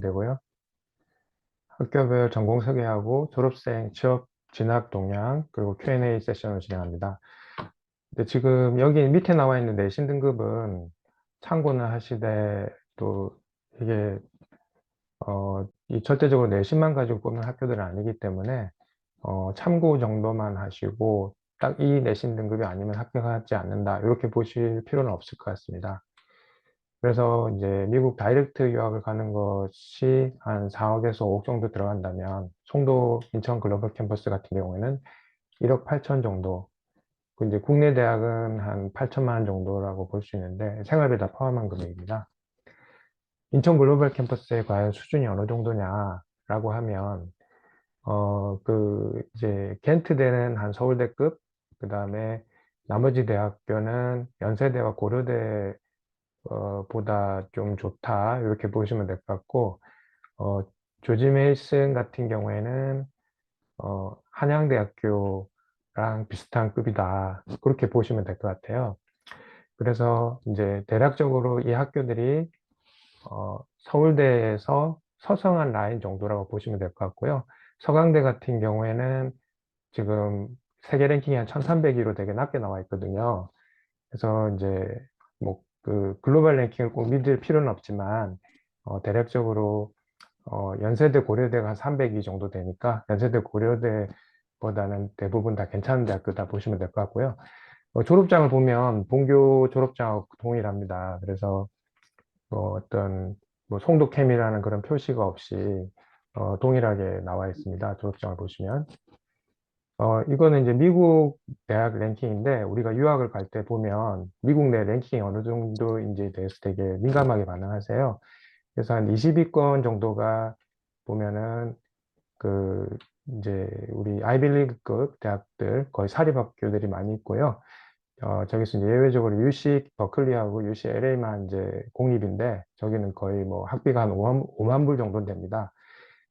되고요. 학교별 전공 소개하고 졸업생 취업 진학 동향 그리고 Q&A 세션을 진행합니다. 근데 지금 여기 밑에 나와 있는 내신 등급은 참고는 하시되 또 이게 이 절대적으로 내신만 가지고 뽑는 학교들은 아니기 때문에 참고 정도만 하시고 딱 이 내신 등급이 아니면 합격하지 않는다 이렇게 보실 필요는 없을 것 같습니다. 그래서 이제 미국 다이렉트 유학을 가는 것이 한 4억에서 5억 정도 들어간다면 송도 인천 글로벌 캠퍼스 같은 경우에는 1억 8천 정도, 그 이제 국내 대학은 한 8천만 원 정도라고 볼 수 있는데 생활비 다 포함한 금액입니다. 인천 글로벌 캠퍼스의 과연 수준이 어느 정도냐라고 하면 이제 겐트대는 한 서울대급, 그 다음에 나머지 대학교는 연세대와 고려대 보다 좀 좋다 이렇게 보시면 될 것 같고, 어, 조지 메이슨 같은 경우에는 한양대학교랑 비슷한 급이다 그렇게 보시면 될 것 같아요. 그래서 이제 대략적으로 이 학교들이 서울대에서 서성한 라인 정도라고 보시면 될 것 같고요. 서강대 같은 경우에는 지금 세계 랭킹이 한 1300위로 되게 낮게 나와 있거든요. 그래서 이제 뭐 그 글로벌 랭킹을 꼭 믿을 필요는 없지만 대략적으로 연세대 고려대가 한 300위 정도 되니까 연세대 고려대보다는 대부분 다 괜찮은 대학교다 보시면 될 것 같고요. 졸업장을 보면 본교 졸업장하고 동일합니다. 그래서 어떤 뭐 송도캠이라는 그런 표시가 없이 동일하게 나와 있습니다. 졸업장을 보시면. 이거는 이제 미국 대학 랭킹인데 우리가 유학을 갈 때 보면 미국 내 랭킹이 어느 정도인지에 대해서 되게 민감하게 반응하세요. 그래서 한 20위권 정도가 보면은 그 이제 우리 아이빌리그급 대학들 거의 사립학교들이 많이 있고요. 저기서 이제 예외적으로 UC 버클리하고 UCLA만 이제 공립인데 저기는 거의 뭐 학비가 한 5만 불 정도 됩니다.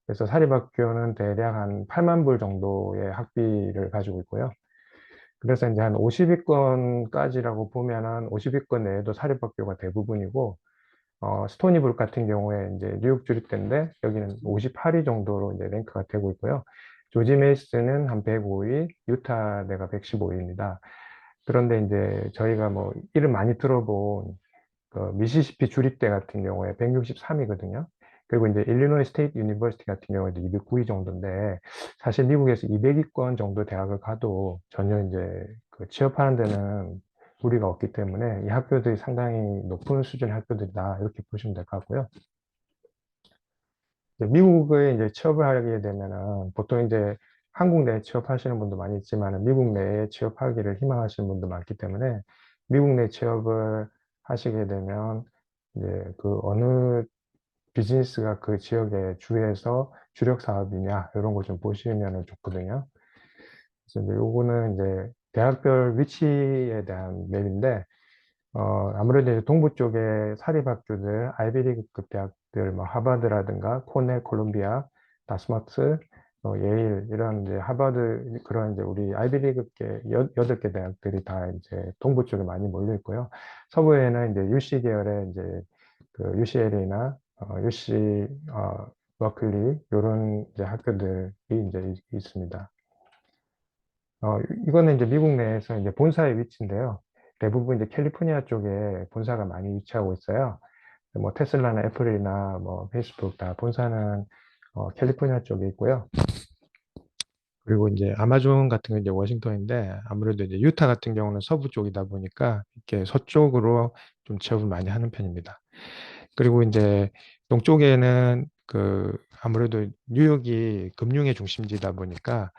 그래서 사립학교는 대략 한 8만 불 정도의 학비를 가지고 있고요. 그래서 이제 한 50위권까지라고 보면은 50위권 내에도 사립학교가 대부분이고, 스토니브룩 같은 경우에 이제 뉴욕 주립대인데 여기는 58위 정도로 이제 랭크가 되고 있고요. 조지 메이슨은 한 105위, 유타대가 115위입니다. 그런데 이제 저희가 뭐 이름 많이 들어본 그 미시시피 주립대 같은 경우에 163이거든요. 그리고 이제 일리노이 스테이트 유니버시티 같은 경우에도 209위 정도인데 사실 미국에서 200위권 정도 대학을 가도 전혀 이제 그 취업하는 데는 무리가 없기 때문에 이 학교들이 상당히 높은 수준의 학교들이다 이렇게 보시면 될 것 같고요. 이제 미국에 이제 취업을 하게 되면은 보통 이제 한국 내에 취업하시는 분도 많이 있지만 미국 내에 취업하기를 희망하시는 분도 많기 때문에 미국 내 취업을 하시게 되면 이제 그 어느 비즈니스가 그 지역의 주에서 주력 사업이냐 이런 거 좀 보시면 좋거든요. 그래서 이제 요거는 이제 대학별 위치에 대한 맵인데 아무래도 이제 동부 쪽에 사립학교들, 아이비리그급 대학들, 뭐 하버드라든가 코넬, 콜롬비아, 다스마트, 예일 이런 이제 하버드 그런 이제 우리 아이비리그계 8개 대학들이 다 이제 동부 쪽에 많이 몰려 있고요. 서부에는 이제 UC 계열의 이제 그 UCLA나 UC 버클리 이런 이제 학교들이 이제 있습니다. 이거는 이제 미국 내에서 이제 본사의 위치인데요. 대부분 이제 캘리포니아 쪽에 본사가 많이 위치하고 있어요. 뭐 테슬라나 애플이나 뭐 페이스북 다 본사는 캘리포니아 쪽에 있고요. 그리고 이제 아마존 같은 게 이제 워싱턴인데 아무래도 이제 유타 같은 경우는 서부 쪽이다 보니까 이렇게 서쪽으로 좀 취업을 많이 하는 편입니다. 그리고 이제 동쪽에는 그 아무래도 뉴욕이 금융의 중심지다 보니까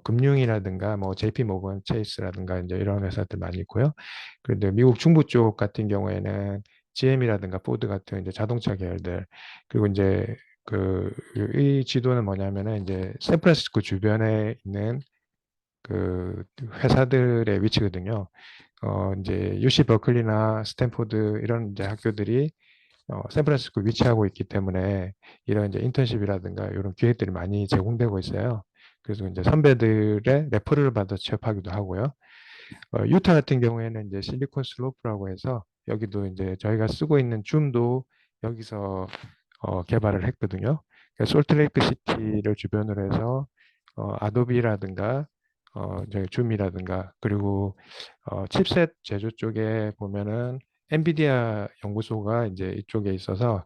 금융이라든가 뭐 JP 모건 체이스라든가 이제 이런 회사들 많이 있고요. 그런데 미국 중부 쪽 같은 경우에는 GM이라든가 포드 같은 이제 자동차 계열들 그리고 이제 그 이 지도는 뭐냐면은 이제 샌프란시스코 주변에 있는 그 회사들의 위치거든요. 이제 UC 버클리나 스탠포드 이런 이제 학교들이 샌프란시스코 위치하고 있기 때문에 이런 이제 인턴십이라든가 이런 기회들이 많이 제공되고 있어요. 그래서 이제 선배들의 레퍼럴을 받아 취업하기도 하고요. 유타 같은 경우에는 이제 실리콘 슬로프라고 해서 여기도 이제 저희가 쓰고 있는 줌도 여기서 개발을 했거든요. 그래서 솔트레이크 시티를 주변으로 해서 아도비라든가 저기 줌이라든가 그리고 칩셋 제조 쪽에 보면은 엔비디아 연구소가 이제 이쪽에 있어서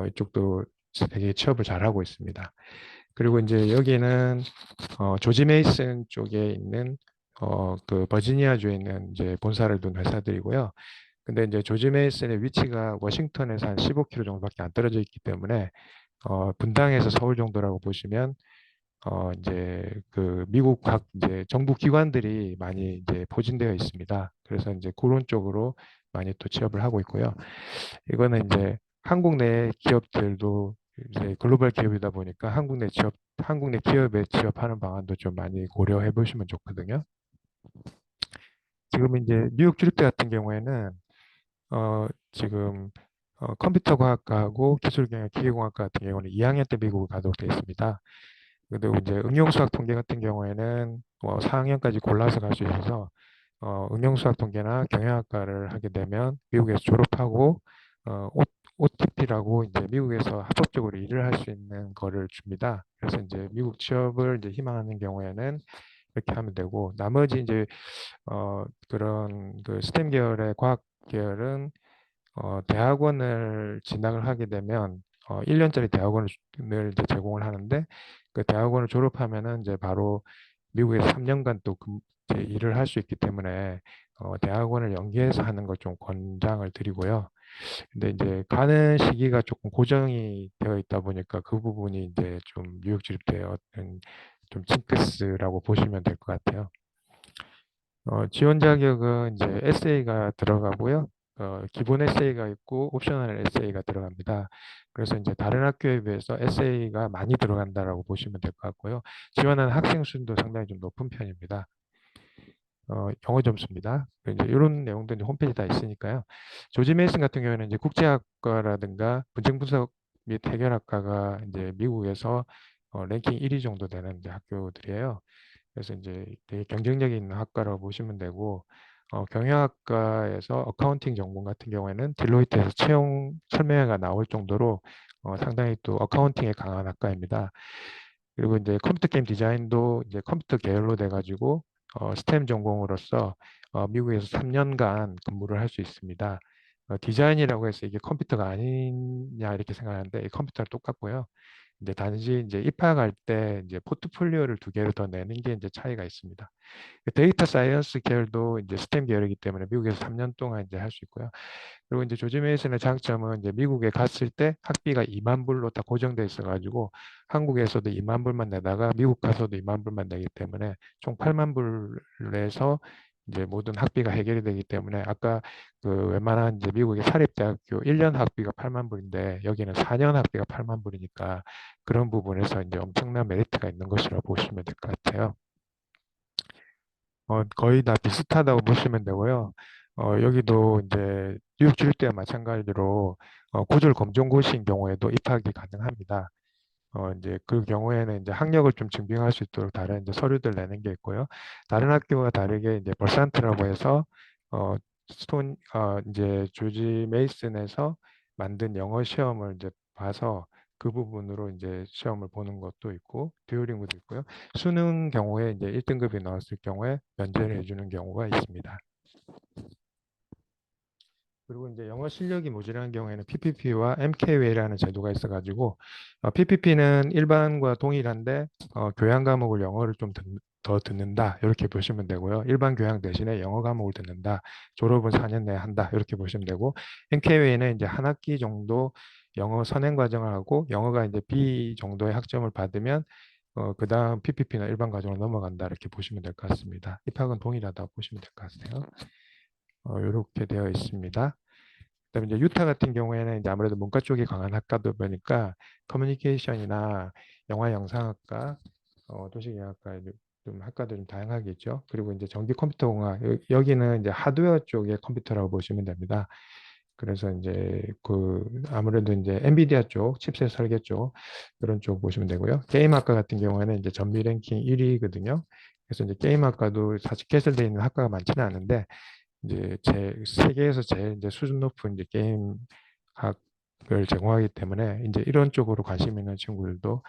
이쪽도 되게 취업을 잘하고 있습니다. 그리고 이제 여기는 조지 메이슨 쪽에 있는 그 버지니아주에 있는 이제 본사를 둔 회사들이고요. 근데 이제 조지 메이슨의 위치가 워싱턴에서 한 15km 정도밖에 안 떨어져 있기 때문에 분당에서 서울 정도라고 보시면 이제 그 미국 각 이제 정부 기관들이 많이 이제 포진되어 있습니다. 그래서 이제 그런 쪽으로 많이 또 취업을 하고 있고요. 이거는 이제 한국 내 기업들도 이제 글로벌 기업이다 보니까 한국 내 기업에 취업하는 방안도 좀 많이 고려해 보시면 좋거든요. 지금 이제 뉴욕 주립대 같은 경우에는 지금 컴퓨터과학과하고 기술경영 기계공학과 같은 경우는 2학년 때 미국을 가도록 되어 있습니다. 그리고 이제 응용수학 통계 같은 경우에는 4학년까지 골라서 갈 수 있어서 응용수학 통계나 경영학과를 하게 되면 미국에서 졸업하고 OTP라고 이제 미국에서 합법적으로 일을 할 수 있는 거를 줍니다. 그래서 이제 미국 취업을 이제 희망하는 경우에는 이렇게 하면 되고 나머지 이제 그런 그 스템 계열의 과학 계열은 대학원을 진학을 하게 되면 1년짜리 대학원을 이제 제공을 하는데 그 대학원을 졸업하면은 이제 바로 미국에서 3년간 또 이제 일을 할 수 있기 때문에 대학원을 연계해서 하는 걸 좀 권장을 드리고요. 근데 이제 가는 시기가 조금 고정이 되어 있다 보니까 그 부분이 이제 좀 뉴욕 주립대의 어떤 좀 징크스라고 보시면 될 것 같아요. 지원 자격은 이제 에세이가 들어가고요. 기본 에세이가 있고 옵셔널 에세이가 들어갑니다. 그래서 이제 다른 학교에 비해서 에세이가 많이 들어간다라고 보시면 될 것 같고요. 지원하는 학생 수도 상당히 좀 높은 편입니다. 영어 점수입니다. 이제 이런 내용도 이제 홈페이지 다 있으니까요. 조지 메이슨 같은 경우에는 이제 국제학과라든가 분쟁 분석 및 해결학과가 이제 미국에서 랭킹 1위 정도 되는 이제 학교들이에요. 그래서 이제 되게 경쟁력이 있는 학과라고 보시면 되고 경영학과에서 어카운팅 전공 같은 경우에는 딜로이트에서 채용 설명회가 나올 정도로 상당히 또 어카운팅에 강한 학과입니다. 그리고 이제 컴퓨터 게임 디자인도 이제 컴퓨터 계열로 돼가지고 스템 전공으로서 미국에서 3년간 근무를 할 수 있습니다. 디자인이라고 해서 이게 컴퓨터가 아니냐 이렇게 생각하는데 이 컴퓨터랑 똑같고요. 이제 단지 이제 입학할 때 이제 포트폴리오를 두 개를 더 내는 게 이제 차이가 있습니다. 데이터 사이언스 계열도 이제 스템 계열이기 때문에 미국에서 3년 동안 이제 할 수 있고요. 그리고 이제 조지 메이슨의 장점은 이제 미국에 갔을 때 학비가 2만 불로 다 고정돼 있어가지고 한국에서도 2만 불만 내다가 미국 가서도 2만 불만 내기 때문에 총 8만 불에서 이제 모든 학비가 해결이 되기 때문에 아까 그 웬만한 이제 미국의 사립대학교 1년 학비가 8만 불인데 여기는 4년 학비가 8만 불이니까 그런 부분에서 이제 엄청난 메리트가 있는 것이라고 보시면 될 것 같아요. 거의 다 비슷하다고 보시면 되고요. 여기도 이제 뉴욕 주립대와 마찬가지로 구졸 검정고시인 경우에도 입학이 가능합니다. 이제 그 경우에는 이제 학력을 좀 증빙할 수 있도록 다른 이제 서류들 내는 게 있고요. 다른 학교와 다르게 이제 벌산트라고 해서 이제 조지 메이슨에서 만든 영어 시험을 이제 봐서 그 부분으로 이제 시험을 보는 것도 있고 듀오링고도 있고요. 수능 경우에 이제 1등급이 나왔을 경우에 면제를 해주는 경우가 있습니다. 그리고 이제 영어 실력이 모자란 경우에는 PPP와 MKW라는 제도가 있어가지고 PPP는 일반과 동일한데 교양 과목을 영어를 좀 더 듣는다 이렇게 보시면 되고요. 일반 교양 대신에 영어 과목을 듣는다. 졸업은 4년 내에 한다 이렇게 보시면 되고 MKW는 이제 한 학기 정도 영어 선행 과정을 하고 영어가 이제 B 정도의 학점을 받으면 그 다음 PPP나 일반 과정으로 넘어간다 이렇게 보시면 될 것 같습니다. 입학은 동일하다고 보시면 될 것 같아요. 이렇게 되어 있습니다. 그다음에 이제 유타 같은 경우에는 이제 아무래도 문과 쪽이 강한 학과다 보니까 커뮤니케이션이나 영화 영상학과, 도시계획학과 좀 학과들이 좀 다양하게 있죠. 그리고 이제 전기 컴퓨터공학 여기는 이제 하드웨어 쪽의 컴퓨터라고 보시면 됩니다. 그래서 이제 그 아무래도 이제 엔비디아 쪽, 칩셋 설계 쪽 그런 쪽 보시면 되고요. 게임학과 같은 경우에는 이제 전미 랭킹 1위거든요. 그래서 이제 게임학과도 사실 개설되어 있는 학과가 많지는 않은데 이제 제 세계에서 제일 이제 수준 높은 이제 게임 학 제공하기 때문에 이제 이런 쪽으로 관심 있는 친구들도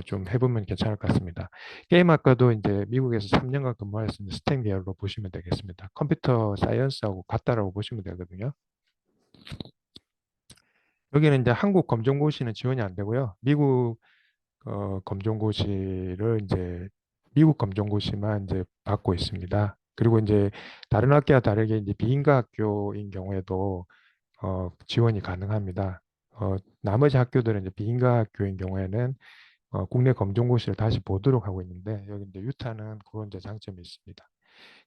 좀 해보면 괜찮을 것 같습니다. 게임학과도 이제 미국에서 3년간 근무할 수 있는 스템 계열로 보시면 되겠습니다. 컴퓨터 사이언스하고 같다라고 보시면 되거든요. 여기는 이제 한국 검정고시는 지원이 안 되고요. 미국 검정고시를 이제 미국 검정고시만 이제 받고 있습니다. 그리고 이제 다른 학교와 다르게 이제 비인가 학교인 경우에도 지원이 가능합니다. 나머지 학교들은 이제 비인가 학교인 경우에는 국내 검정고시를 다시 보도록 하고 있는데 여기 이제 유타는 그런 이제 장점이 있습니다.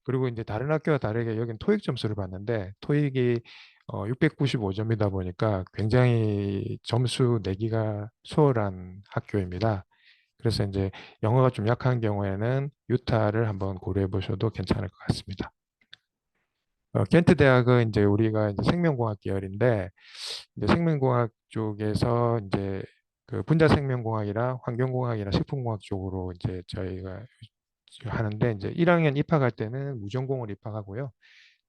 그리고 이제 다른 학교와 다르게 여기는 토익 점수를 봤는데 토익이 695점이다 보니까 굉장히 점수 내기가 수월한 학교입니다. 그래서 이제 영어가 좀 약한 경우에는 유타를 한번 고려해 보셔도 괜찮을 것 같습니다. 켄트 대학은 이제 우리가 이제 생명공학 계열인데 이제 생명공학 쪽에서 이제 그 분자생명공학이나 환경공학이나 식품공학 쪽으로 이제 저희가 하는데 이제 1학년 입학할 때는 무전공을 입학하고요.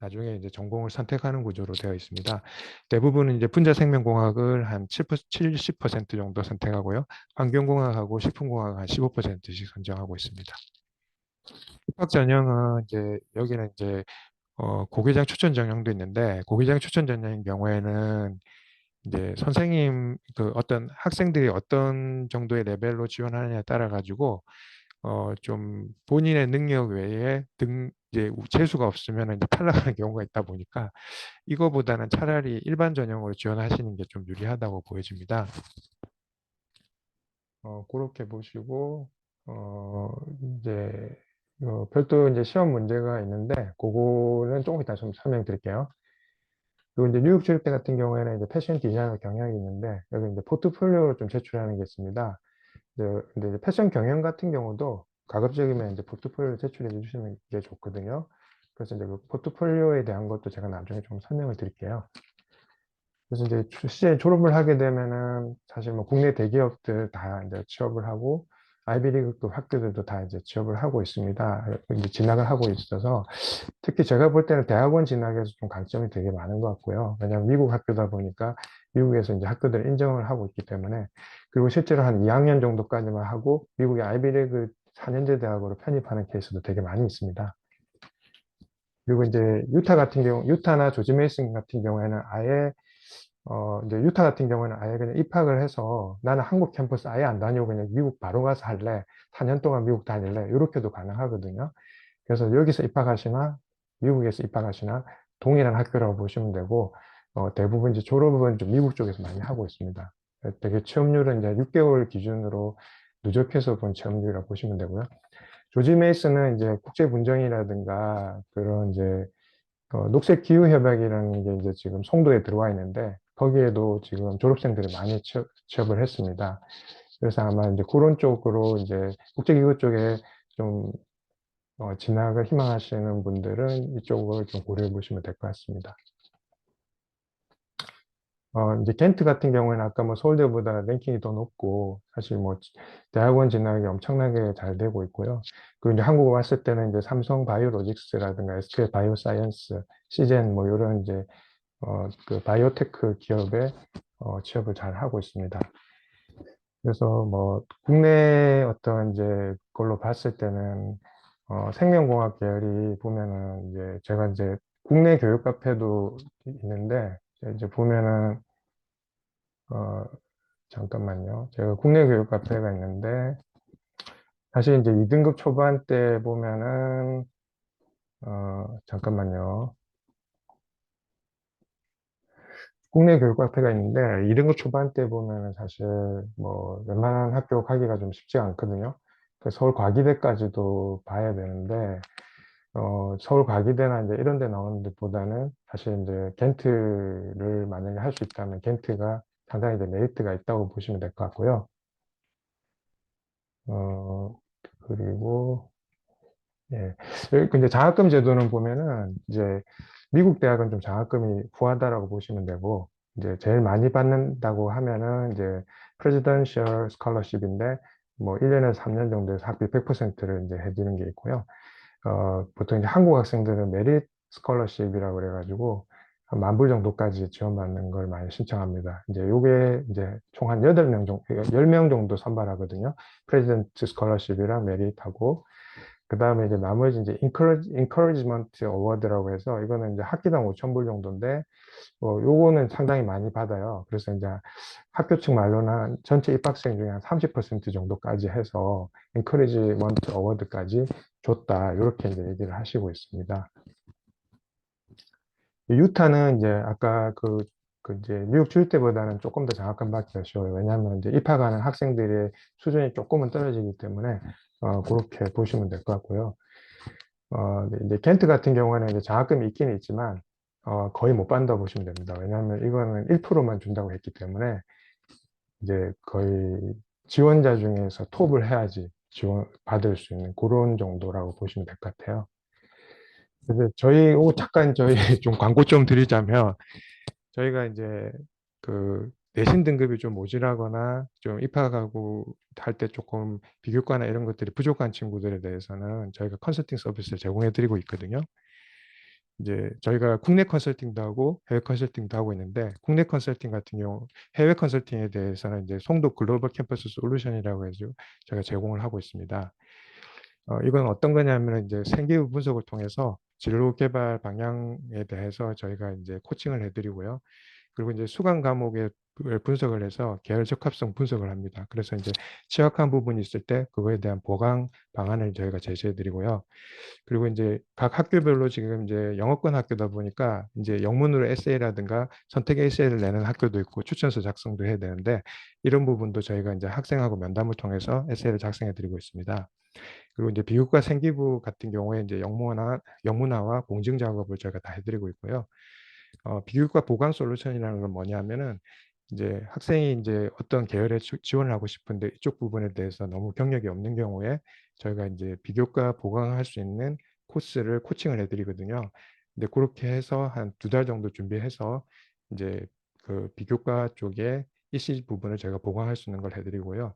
나중에 이제 전공을 선택하는 구조로 되어 있습니다. 대부분은 이제 분자생명공학을 한 70% 정도 선택하고요. 환경공학하고 식품공학 한 15%씩 선정하고 있습니다. 입학 전형은 이제 여기는 이제 고교장 추천 전형도 있는데 고교장 추천 전형인 경우에는 이제 선생님 그 어떤 학생들이 어떤 정도의 레벨로 지원하느냐에 따라 가지고 좀 본인의 능력 외에 이제 재수가 없으면 이제 탈락하는 경우가 있다 보니까 이거보다는 차라리 일반 전형으로 지원하시는 게 좀 유리하다고 보여집니다. 그렇게 보시고 이제 별도 이제 시험 문제가 있는데 그거는 조금 이따 좀 설명드릴게요. 그리고 이제 뉴욕 주립대 같은 경우에는 이제 패션 디자이너 경향이 있는데 여기 이제 포트폴리오를 좀 제출하는 게 있습니다. 근데 이제 패션 경영 같은 경우도 가급적이면 이제 포트폴리오를 제출해 주시는 게 좋거든요. 그래서 이제 그 포트폴리오에 대한 것도 제가 나중에 좀 설명을 드릴게요. 그래서 이제 시에 졸업을 하게 되면은 사실 뭐 국내 대기업들 다 이제 취업을 하고 아이비리그 학교들도 다 이제 취업을 하고 있습니다. 이제 진학을 하고 있어서 특히 제가 볼 때는 대학원 진학에서 좀 강점이 되게 많은 것 같고요. 왜냐하면 미국 학교다 보니까 미국에서 이제 학교들을 인정을 하고 있기 때문에 그리고 실제로 한 2학년 정도까지만 하고 미국의 아이비리그 4년제 대학으로 편입하는 케이스도 되게 많이 있습니다. 그리고 이제 유타 같은 경우, 유타나 조지 메이슨 같은 경우에는 아예 이제 유타 같은 경우는 아예 그냥 입학을 해서 나는 한국 캠퍼스 아예 안 다니고 그냥 미국 바로 가서 할래. 4년 동안 미국 다닐래. 이렇게도 가능하거든요. 그래서 여기서 입학하시나 미국에서 입학하시나 동일한 학교라고 보시면 되고 대부분 이제 졸업은 좀 미국 쪽에서 많이 하고 있습니다. 되게 취업률은 이제 6개월 기준으로 누적해서 본 취업률이라고 보시면 되고요. 조지 메이슨은 이제 국제 분쟁이라든가 그런 이제 녹색 기후 협약이라는 게 이제 지금 송도에 들어와 있는데 거기에도 지금 졸업생들이 많이 취업을 했습니다. 그래서 아마 이제 그런 쪽으로 이제 국제기구 쪽에 좀 진학을 희망하시는 분들은 이쪽을 좀 고려해 보시면 될 것 같습니다. 이제 겐트 같은 경우에는 아까 뭐 서울대보다 랭킹이 더 높고 사실 뭐 대학원 진학이 엄청나게 잘 되고 있고요. 그리고 이제 한국에 왔을 때는 이제 삼성 바이오로직스라든가 SK 바이오사이언스, 시젠 뭐 이런 이제 그 바이오테크 기업에 취업을 잘 하고 있습니다. 그래서 뭐 국내 어떤 이제 걸로 봤을 때는 생명공학 계열이 보면은 이제 제가 이제 국내 교육 카페도 있는데 이제 보면은 어 잠깐만요. 제가 국내 교육 카페가 있는데 사실 이제 2등급 초반 때 보면은 잠깐만요. 국내 교육 카페가 있는데 2등급 초반 때 보면은 사실 뭐 웬만한 학교 가기가 좀 쉽지가 않거든요. 그 서울 과기대까지도 봐야 되는데 서울 과기대나 이제 이런 데 나오는 데보다는 사실 이제 겐트를 만약에 할 수 있다면 겐트가 상당히 이제 메리트가 있다고 보시면 될 것 같고요. 어, 그리고 예. 근데 장학금 제도는 보면은 이제 미국 대학은 좀 장학금이 후하다라고 보시면 되고 이제 제일 많이 받는다고 하면은 이제 프레지던셜 스칼러십인데 뭐 1년에서 3년 정도에서 학비 100%를 이제 해주는 게 있고요. 보통 이제 한국 학생들은 메릿 스칼러십이라고 그래가지고 한 10,000불 정도까지 지원받는 걸 많이 신청합니다. 이제 요게 이제 총 한 8명 정도, 10명 정도 선발하거든요. 프레지던트 스콜러십이랑 메리트하고, 그 다음에 이제 나머지 이제 인커리지먼트 어워드라고 해서 이거는 이제 학기당 5,000불 정도인데, 요거는 상당히 많이 받아요. 그래서 이제 학교 측 말로는 한 전체 입학생 중에 한 30% 정도까지 해서 인커리지먼트 어워드까지 줬다. 이렇게 이제 얘기를 하시고 있습니다. 유타는 이제 아까 그 이제 뉴욕 줄 때보다는 조금 더 장학금 받기가 쉬워요. 왜냐하면 이제 입학하는 학생들의 수준이 조금은 떨어지기 때문에 그렇게 보시면 될 것 같고요. 네, 이제 켄트 같은 경우에는 이제 장학금이 있기는 있지만 거의 못 받는다고 보시면 됩니다. 왜냐하면 이거는 1%만 준다고 했기 때문에 이제 거의 지원자 중에서 톱을 해야지 지원 받을 수 있는 그런 정도라고 보시면 될 것 같아요. 그래서 잠깐 저희 좀 광고 좀 드리자면 저희가 이제 그 내신 등급이 좀 모자라거나 좀 입학하고 할 때 조금 비교과나 이런 것들이 부족한 친구들에 대해서는 저희가 컨설팅 서비스를 제공해 드리고 있거든요. 이제 저희가 국내 컨설팅도 하고 해외 컨설팅도 하고 있는데 국내 컨설팅 같은 경우 해외 컨설팅에 대해서는 이제 송도 글로벌 캠퍼스 솔루션이라고 해서 저희가 제공을 하고 있습니다. 이건 어떤 거냐면 이제 생기부 분석을 통해서 진로 개발 방향에 대해서 저희가 이제 코칭을 해드리고요. 그리고 이제 수강 과목에 분석을 해서 계열 적합성 분석을 합니다. 그래서 이제 취약한 부분이 있을 때 그거에 대한 보강 방안을 저희가 제시해 드리고요. 그리고 이제 각 학교별로 지금 이제 영어권 학교다 보니까 이제 영문으로 에세이라든가 선택 에세이를 내는 학교도 있고 추천서 작성도 해야 되는데 이런 부분도 저희가 이제 학생하고 면담을 통해서 에세이를 작성해 드리고 있습니다. 그리고 이제 비교과 생기부 같은 경우에 이제 영문화와 공증 작업을 저희가 다 해드리고 있고요. 비교과 보강 솔루션이라는 건 뭐냐면은 이제 학생이 이제 어떤 계열에 지원을 하고 싶은데 이쪽 부분에 대해서 너무 경력이 없는 경우에 저희가 이제 비교과 보강할 수 있는 코스를 코칭을 해드리거든요. 근데 그렇게 해서 한 2달 정도 준비해서 이제 그 비교과 쪽에 이시 부분을 저희가 보강할 수 있는 걸 해드리고요.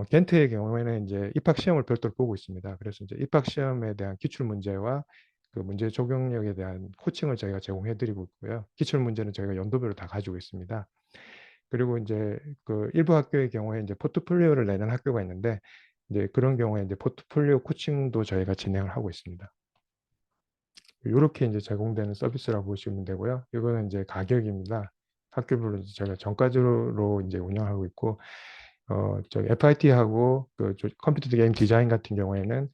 겐트의 경우에는 이제 입학 시험을 별도로 보고 있습니다. 그래서 이제 입학 시험에 대한 기출 문제와 그 문제 적용력에 대한 코칭을 저희가 제공해 드리고 있고요. 기출 문제는 저희가 연도별로 다 가지고 있습니다. 그리고 이제 그 일부 학교의 경우에 이제 포트폴리오를 내는 학교가 있는데 이제 그런 경우에 이제 포트폴리오 코칭도 저희가 진행을 하고 있습니다. 이렇게 이제 제공되는 서비스라고 보시면 되고요. 이거는 이제 가격입니다. 학교별로 이제 저희가 정가제로 이제 운영하고 있고 저기 FIT하고 그 컴퓨터 게임 디자인 같은 경우에는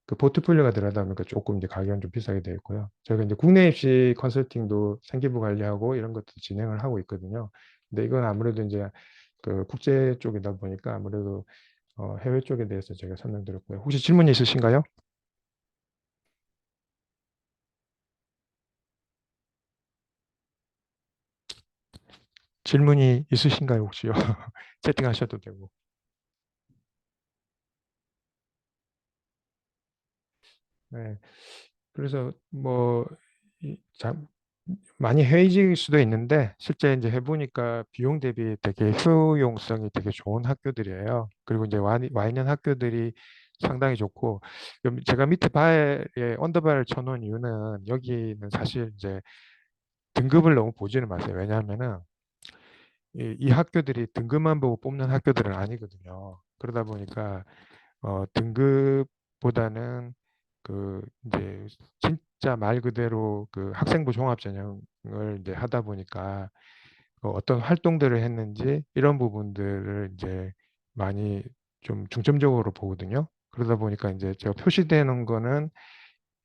그 포트폴리오가 들어가다 보니까 조금 이제 가격은 좀 비싸게 되어 있고요. 저희가 이제 국내 입시 컨설팅도 생기부 관리하고 이런 것도 진행을 하고 있거든요. 근데 이건 아무래도 이제 그 국제 쪽이다 보니까 아무래도 해외 쪽에 대해서 제가 설명드렸고요. 혹시 질문이 있으신가요? 질문이 있으신가요, 혹시요? 채팅하셔도 되고. 네. 그래서 뭐 참 많이 헤이질 수도 있는데 실제 이제 해보니까 비용 대비 되게 효용성이 되게 좋은 학교들이에요. 그리고 이제 와 있는 학교들이 상당히 좋고 제가 밑에 바에 언더바를 쳐놓은 이유는 여기는 사실 이제 등급을 너무 보지는 마세요. 왜냐하면은 이 학교들이 등급만 보고 뽑는 학교들은 아니거든요. 그러다 보니까 등급보다는 그 이제 진짜 말 그대로 그 학생부 종합 전형을 이제 하다 보니까 어떤 활동들을 했는지 이런 부분들을 이제 많이 좀 중점적으로 보거든요. 그러다 보니까 이제 제가 표시되는 거는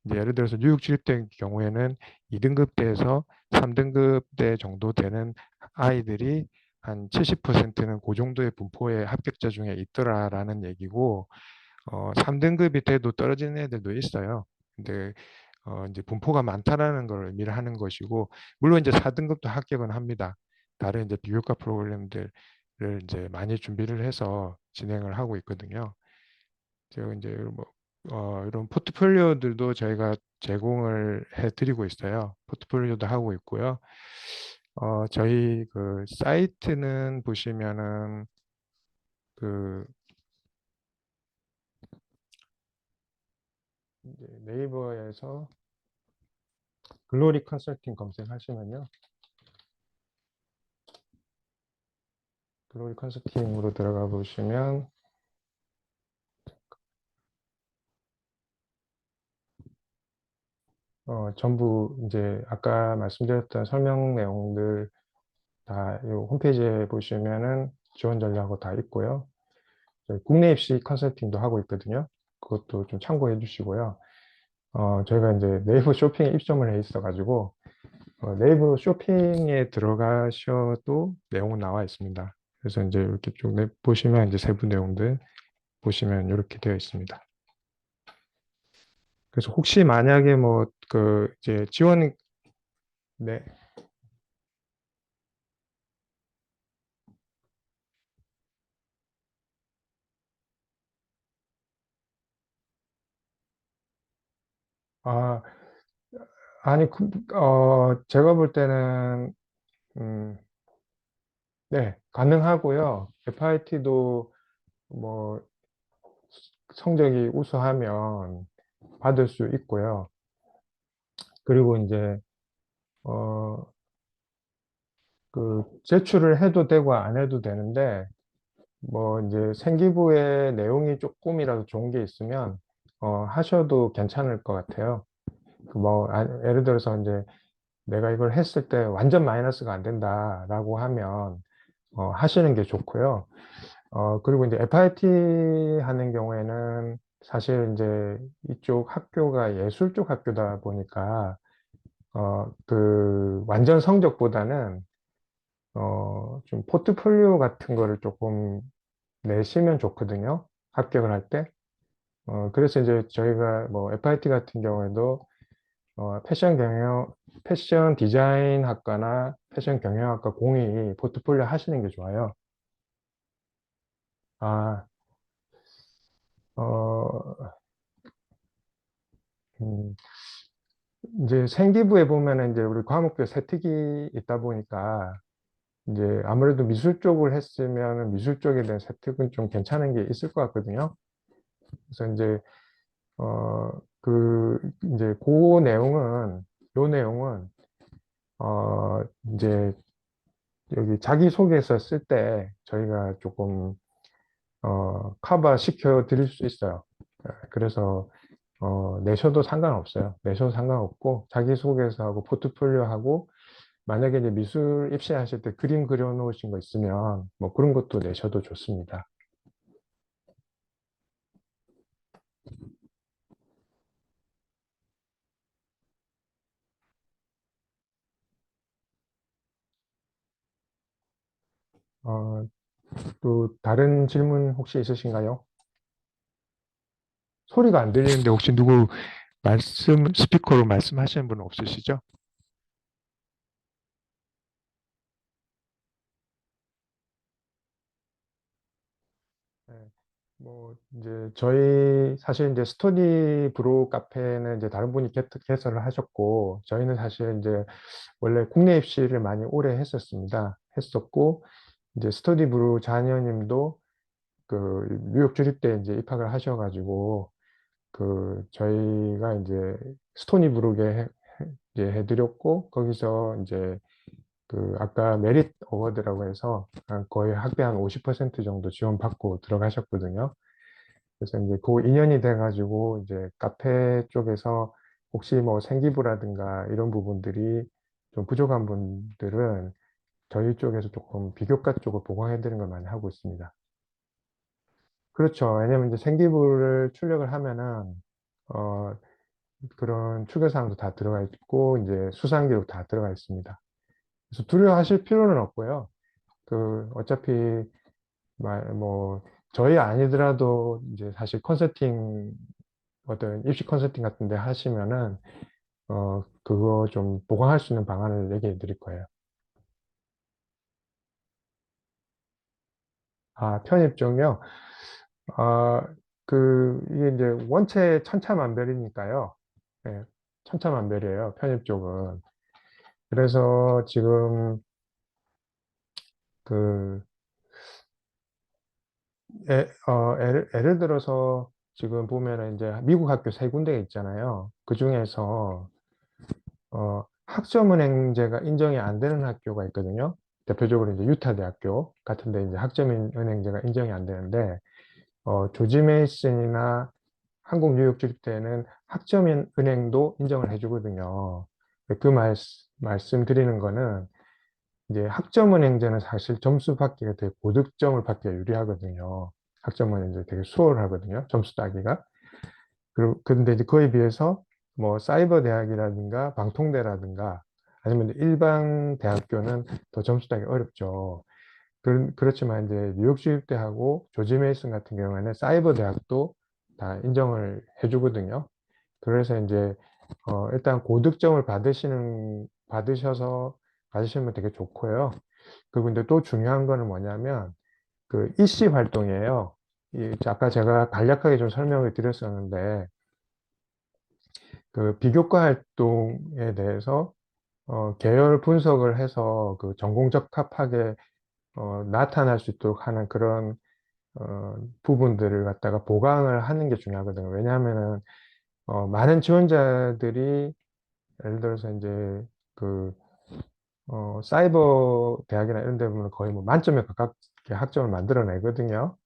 이제 예를 들어서 뉴욕 주립대 경우에는 2등급대에서 3등급대 정도 되는 아이들이 한 70%는 그 정도의 분포의 합격자 중에 있더라라는 얘기고 3등급이 돼도 떨어지는 애들도 있어요. 근데 이제 분포가 많다라는 걸 의미를 하는 것이고 물론 이제 4등급도 합격은 합니다. 다른 이제 비교과 프로그램들을 이제 많이 준비를 해서 진행을 하고 있거든요. 제가 이제 뭐 이런 포트폴리오들도 저희가 제공을 해드리고 있어요. 포트폴리오도 하고 있고요. 저희 그 사이트는 보시면은 그 이제 네이버에서 글로리 컨설팅 검색하시면요. 글로리 컨설팅으로 들어가 보시면 전부 이제 아까 말씀드렸던 설명 내용들 다 이 홈페이지에 보시면은 지원 전략하고 다 있고요. 저희 국내 입시 컨설팅도 하고 있거든요. 그것도 좀 참고해 주시고요. 저희가 이제 네이버 쇼핑에 입점을 해 있어가지고 네이버 쇼핑에 들어가셔도 내용은 나와 있습니다. 그래서 이제 이렇게 쭉 보시면 이제 세부 내용들 보시면 이렇게 되어 있습니다. 그래서 혹시 만약에 뭐 그 이제 지원 네. 아, 아니 제가 볼 때는 음, 네, 가능하고요. FIT도 뭐 성적이 우수하면 받을 수 있고요. 그리고 이제 어, 그 제출을 해도 되고 안 해도 되는데 뭐 이제 생기부의 내용이 조금이라도 좋은 게 있으면 하셔도 괜찮을 것 같아요. 그뭐 예를 들어서 이제 내가 이걸 했을 때 완전 마이너스가 안 된다라고 하면 하시는 게 좋고요. 그리고 이제 FIT 하는 경우에는 사실 이제 이쪽 학교가 예술 쪽 학교다 보니까 그 완전 성적보다는 좀 포트폴리오 같은 거를 조금 내시면 좋거든요. 합격을 할 때. 그래서 이제 저희가 뭐 FIT 같은 경우에도 패션 디자인 학과나 패션 경영학과 공이 포트폴리오 하시는 게 좋아요. 아, 어, 음, 이제 생기부에 보면은 이제 우리 과목별 세특이 있다 보니까 이제 아무래도 미술 쪽을 했으면 미술 쪽에 대한 세특은 좀 괜찮은 게 있을 것 같거든요. 그래서 이제 이제 그 내용은, 요 내용은, 이제 여기 자기소개서 쓸 때 저희가 조금, 커버 시켜 드릴 수 있어요. 그래서, 내셔도 상관없어요. 내셔도 상관없고, 자기소개서하고 포트폴리오하고, 만약에 이제 미술 입시하실 때 그림 그려놓으신 거 있으면, 뭐 그런 것도 내셔도 좋습니다. 어, 또 다른 질문 혹시 있으신가요? 소리가 안 들리는데 혹시 누구 스피커로 말씀하시는 분 없으시죠? 네. 뭐, 이제, 사실 이제 스터디 브로 카페는 이제 다른 분이 개설을 하셨고, 저희는 사실 이제 원래 국내 입시를 많이 오래 했었고, 이제 스터디 브로 자녀님도 그 뉴욕 주립대 이제 입학을 하셔가지고, 저희가 이제 스토니 브룩에 이제 해드렸고, 거기서 이제 아까 메릿 어워드라고 해서 거의 학비 한 50% 정도 지원받고 들어가셨거든요. 그래서 이제 그 인연이 돼가지고 이제 카페 쪽에서 혹시 뭐 생기부라든가 이런 부분들이 좀 부족한 분들은 저희 쪽에서 조금 비교과 쪽을 보강해드리는 걸 많이 하고 있습니다. 그렇죠. 왜냐면 이제 생기부를 출력을 하면은, 어, 그런 추계사항도 다 들어가 있고, 이제 수상기록 다 들어가 있습니다. 그래서 두려워하실 필요는 없고요. 어차피, 뭐, 저희 아니더라도 이제 사실 어떤 입시 컨설팅 같은 데 하시면은, 그거 좀 보강할 수 있는 방안을 얘기해 드릴 거예요. 아, 편입점이요? 아, 이게 이제 원체 천차만별이니까요. 예, 천차만별이에요, 편입 쪽은. 그래서 지금 그, 예를 들어서 지금 보면은 이제 미국 학교 세 군데 있잖아요. 그 중에서 학점은행제가 인정이 안 되는 학교가 있거든요. 대표적으로 이제 유타 대학교 같은데 이제 학점은행제가 인정이 안 되는데, 조지 메이슨이나 한국 뉴욕주립대는 학점은행도 인정을 해주거든요. 말씀드리는 거는 이제 학점은행제는 사실 점수 받기가 되게 고득점을 받기가 유리하거든요. 학점은행제 되게 수월하거든요. 점수 따기가. 그리고 근데 이제 그에 비해서 뭐 사이버 대학이라든가 방통대라든가 아니면 일반 대학교는 더 점수 따기 어렵죠. 그렇지만 이제 뉴욕 주립대하고 조지 메이슨 같은 경우에는 사이버 대학도 다 인정을 해주거든요. 그래서 이제 일단 고득점을 받으시면 되게 좋고요. 그리고 근데 또 중요한 거는 뭐냐면 그 이씨 활동이에요. 아까 제가 간략하게 좀 설명을 드렸었는데 그 비교과 활동에 대해서 계열 분석을 해서 그 전공적합하게 나타날 수 있도록 하는 그런 부분들을 갖다가 보강을 하는 게 중요하거든요. 왜냐하면은 많은 지원자들이 예를 들어서 이제 그 사이버 대학이나 이런 데 보면 거의 뭐 만점에 가깝게 학점을 만들어내거든요.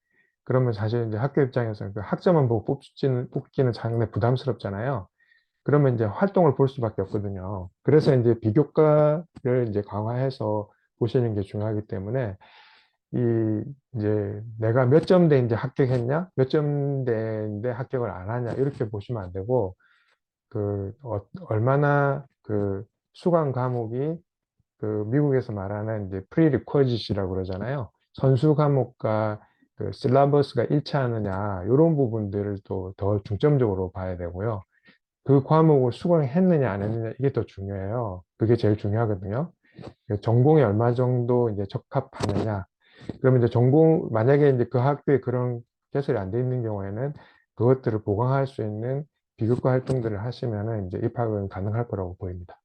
그러면 사실 이제 학교 입장에서는 그 학점만 보고 뽑기는 상당히 부담스럽잖아요. 그러면 이제 활동을 볼 수밖에 없거든요. 그래서 이제 비교과를 이제 강화해서 보시는 게 중요하기 때문에 이제 내가 몇 점대 이제 합격했냐, 몇 점대인데 합격을 안 하냐 이렇게 보시면 안 되고 얼마나 그 수강 과목이 그 미국에서 말하는 이제 프리리쿼짓이라고 그러잖아요. 선수 과목과 그 실라버스가 일치하느냐 이런 부분들을 또 더 중점적으로 봐야 되고요. 그 과목을 수강했느냐 안 했느냐 이게 더 중요해요. 그게 제일 중요하거든요. 그 전공에 얼마 정도 이제 적합하느냐. 그러면 이제 만약에 이제 그 학교에 그런 개설이 안 돼 있는 경우에는 그것들을 보강할 수 있는 비교과 활동들을 하시면은 이제 입학은 가능할 거라고 보입니다.